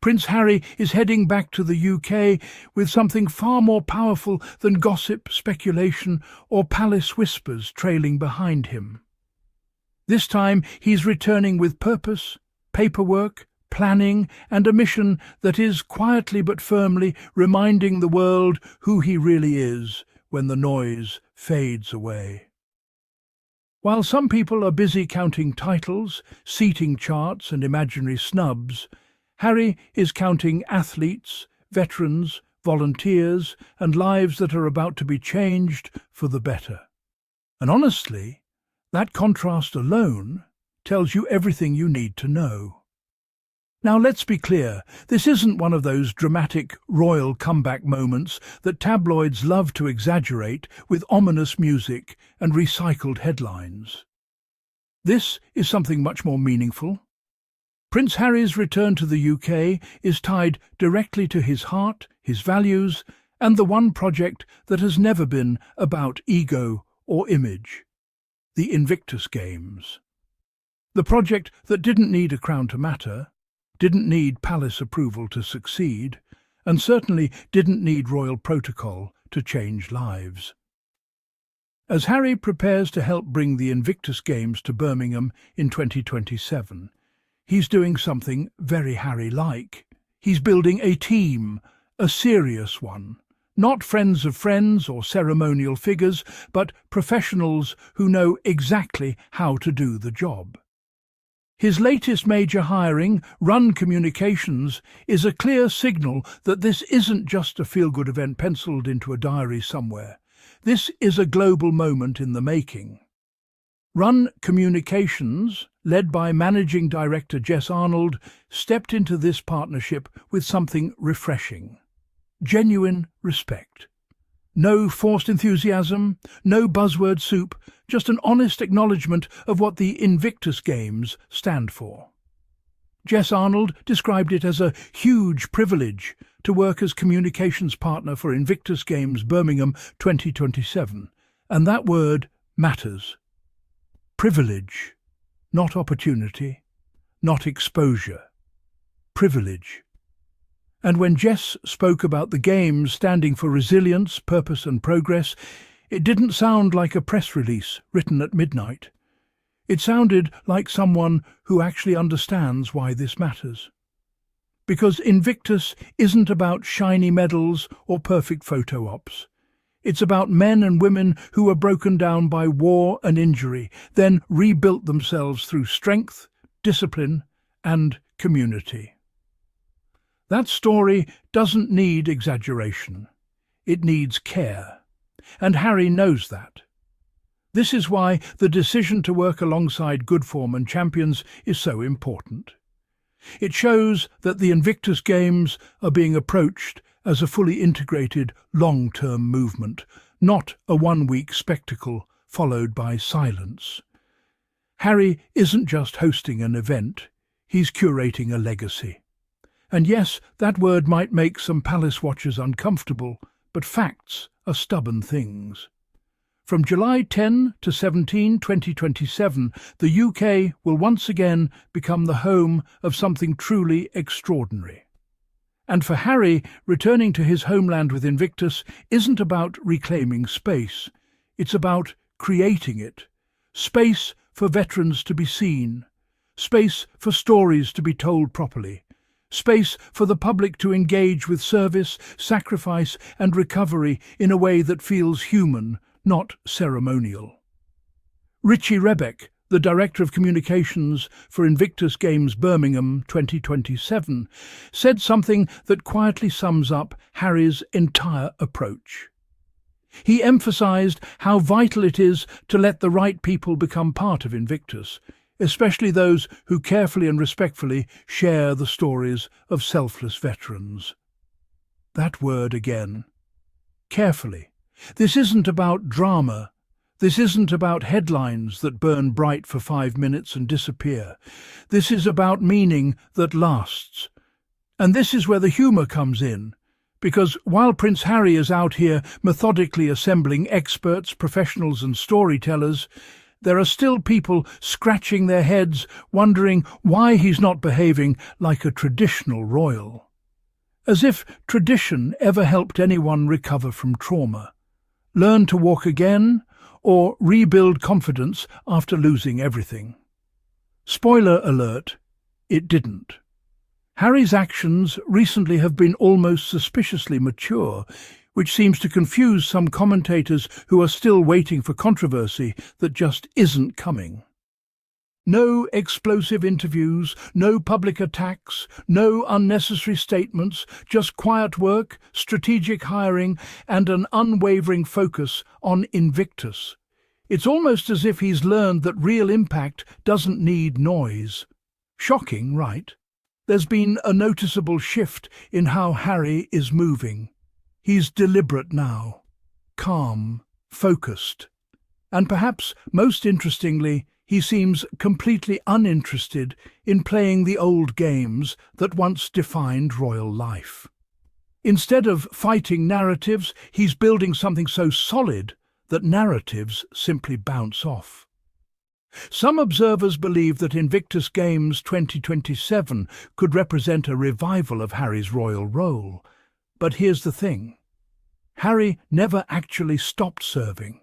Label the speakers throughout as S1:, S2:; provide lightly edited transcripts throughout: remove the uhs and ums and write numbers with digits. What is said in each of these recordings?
S1: Prince Harry is heading back to the UK with something far more powerful than gossip, speculation, or palace whispers trailing behind him. This time he's returning with purpose, paperwork, planning, and a mission that is quietly but firmly reminding the world who he really is when the noise fades away. While some people are busy counting titles, seating charts, and imaginary snubs, Harry is counting athletes, veterans, volunteers, and lives that are about to be changed for the better. And honestly, that contrast alone tells you everything you need to know. Now let's be clear, this isn't one of those dramatic royal comeback moments that tabloids love to exaggerate with ominous music and recycled headlines. This is something much more meaningful. Prince Harry's return to the UK is tied directly to his heart, his values, and the one project that has never been about ego or image: the Invictus Games. The project that didn't need a crown to matter, didn't need palace approval to succeed, and certainly didn't need royal protocol to change lives. As Harry prepares to help bring the Invictus Games to Birmingham in 2027, he's doing something very Harry-like. He's building a team, a serious one. Not friends of friends or ceremonial figures, but professionals who know exactly how to do the job. His latest major hiring, Run Communications, is a clear signal that this isn't just a feel-good event penciled into a diary somewhere. This is a global moment in the making. Run Communications, led by Managing Director Jess Arnold, stepped into this partnership with something refreshing: genuine respect. No forced enthusiasm, no buzzword soup, just an honest acknowledgement of what the Invictus Games stand for. Jess Arnold described it as a huge privilege to work as communications partner for Invictus Games Birmingham 2027, and that word matters. Privilege, not opportunity, not exposure. Privilege. And when Jess spoke about the Games standing for resilience, purpose and progress, it didn't sound like a press release written at midnight. It sounded like someone who actually understands why this matters. Because Invictus isn't about shiny medals or perfect photo ops. It's about men and women who were broken down by war and injury, then rebuilt themselves through strength, discipline, and community. That story doesn't need exaggeration. It needs care. And Harry knows that. This is why the decision to work alongside good form and champions is so important. It shows that the Invictus Games are being approached as a fully integrated, long-term movement, not a one-week spectacle followed by silence. Harry isn't just hosting an event, he's curating a legacy. And yes, that word might make some palace watchers uncomfortable, but facts are stubborn things. From July 10 to 17, 2027, the UK will once again become the home of something truly extraordinary. And for Harry, returning to his homeland with Invictus isn't about reclaiming space. It's about creating it. Space for veterans to be seen. Space for stories to be told properly. Space for the public to engage with service, sacrifice and recovery in a way that feels human, not ceremonial. Richie Rebeck, the Director of Communications for Invictus Games Birmingham 2027, said something that quietly sums up Harry's entire approach. He emphasised how vital it is to let the right people become part of Invictus, especially those who carefully and respectfully share the stories of selfless veterans. That word again. Carefully. This isn't about drama. This isn't about headlines that burn bright for 5 minutes and disappear. This is about meaning that lasts. And this is where the humour comes in, because while Prince Harry is out here methodically assembling experts, professionals and storytellers, there are still people scratching their heads, wondering why he's not behaving like a traditional royal. As if tradition ever helped anyone recover from trauma, learn to walk again, or rebuild confidence after losing everything. Spoiler alert, it didn't. Harry's actions recently have been almost suspiciously mature, which seems to confuse some commentators who are still waiting for controversy that just isn't coming. No explosive interviews, no public attacks, no unnecessary statements, just quiet work, strategic hiring, and an unwavering focus on Invictus. It's almost as if he's learned that real impact doesn't need noise. Shocking, right? There's been a noticeable shift in how Harry is moving. He's deliberate now, calm, focused, and perhaps most interestingly, he seems completely uninterested in playing the old games that once defined royal life. Instead of fighting narratives, he's building something so solid that narratives simply bounce off. Some observers believe that Invictus Games 2027 could represent a revival of Harry's royal role. But here's the thing. Harry never actually stopped serving.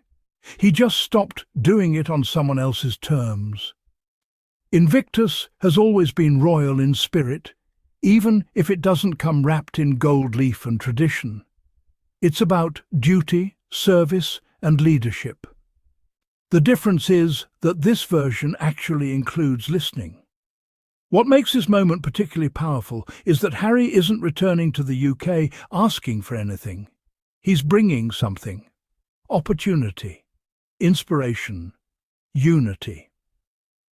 S1: He just stopped doing it on someone else's terms. Invictus has always been royal in spirit, even if it doesn't come wrapped in gold leaf and tradition. It's about duty, service, and leadership. The difference is that this version actually includes listening. What makes this moment particularly powerful is that Harry isn't returning to the UK asking for anything. He's bringing something. Opportunity, inspiration, unity.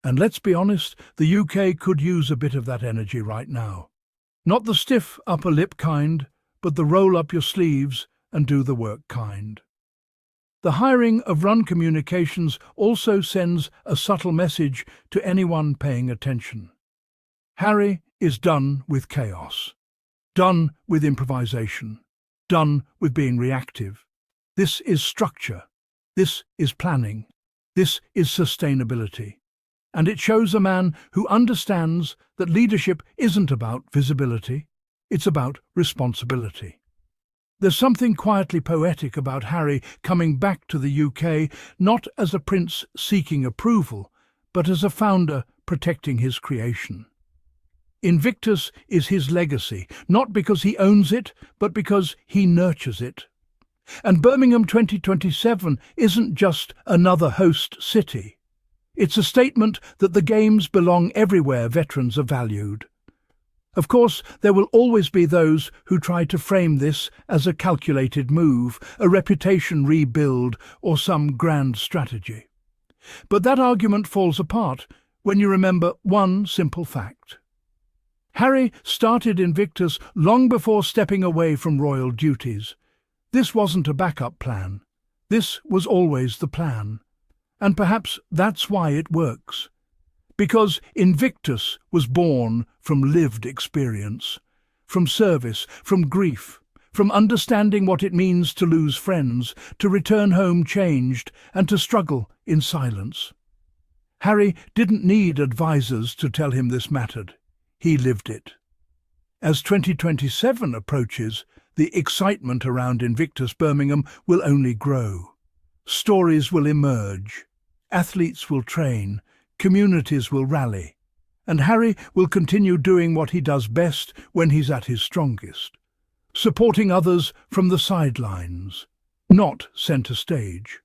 S1: And let's be honest, the UK could use a bit of that energy right now. Not the stiff upper lip kind, but the roll up your sleeves and do the work kind. The hiring of Run Communications also sends a subtle message to anyone paying attention. Harry is done with chaos, done with improvisation, done with being reactive. This is structure, this is planning, this is sustainability. And it shows a man who understands that leadership isn't about visibility, it's about responsibility. There's something quietly poetic about Harry coming back to the UK, not as a prince seeking approval, but as a founder protecting his creation. Invictus is his legacy, not because he owns it, but because he nurtures it. And Birmingham 2027 isn't just another host city. It's a statement that the Games belong everywhere veterans are valued. Of course, there will always be those who try to frame this as a calculated move, a reputation rebuild, or some grand strategy. But that argument falls apart when you remember one simple fact. Harry started Invictus long before stepping away from royal duties. This wasn't a backup plan. This was always the plan. And perhaps that's why it works. Because Invictus was born from lived experience, from service, from grief, from understanding what it means to lose friends, to return home changed, and to struggle in silence. Harry didn't need advisors to tell him this mattered. He lived it. As 2027 approaches, the excitement around Invictus Birmingham will only grow. Stories will emerge. Athletes will train. Communities will rally, and Harry will continue doing what he does best when he's at his strongest, supporting others from the sidelines, not centre stage.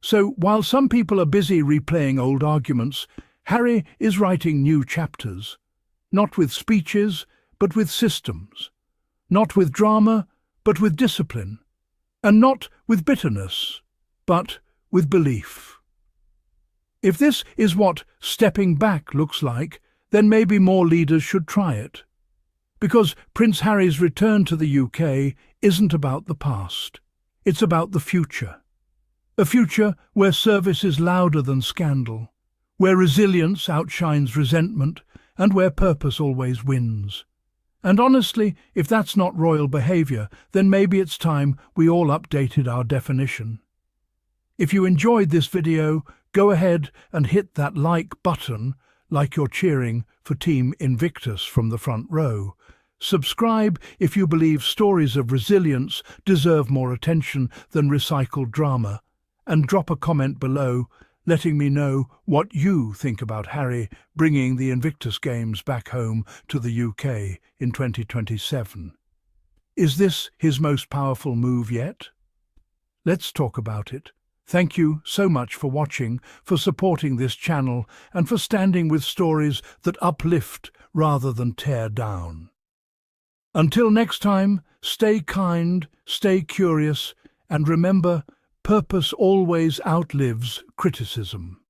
S1: So while some people are busy replaying old arguments, Harry is writing new chapters, not with speeches, but with systems, not with drama, but with discipline, and not with bitterness, but with belief. If this is what stepping back looks like, then maybe more leaders should try it. Because Prince Harry's return to the UK isn't about the past. It's about the future. A future where service is louder than scandal, where resilience outshines resentment, and where purpose always wins. And honestly, if that's not royal behaviour, then maybe it's time we all updated our definition. If you enjoyed this video, Go ahead and hit that like button, like you're cheering for Team Invictus from the front row. Subscribe if you believe stories of resilience deserve more attention than recycled drama. And drop a comment below, letting me know what you think about Harry bringing the Invictus Games back home to the UK in 2027. Is this his most powerful move yet? Let's talk about it. Thank you so much for watching, for supporting this channel, and for standing with stories that uplift rather than tear down. Until next time, stay kind, stay curious, and remember, purpose always outlives criticism.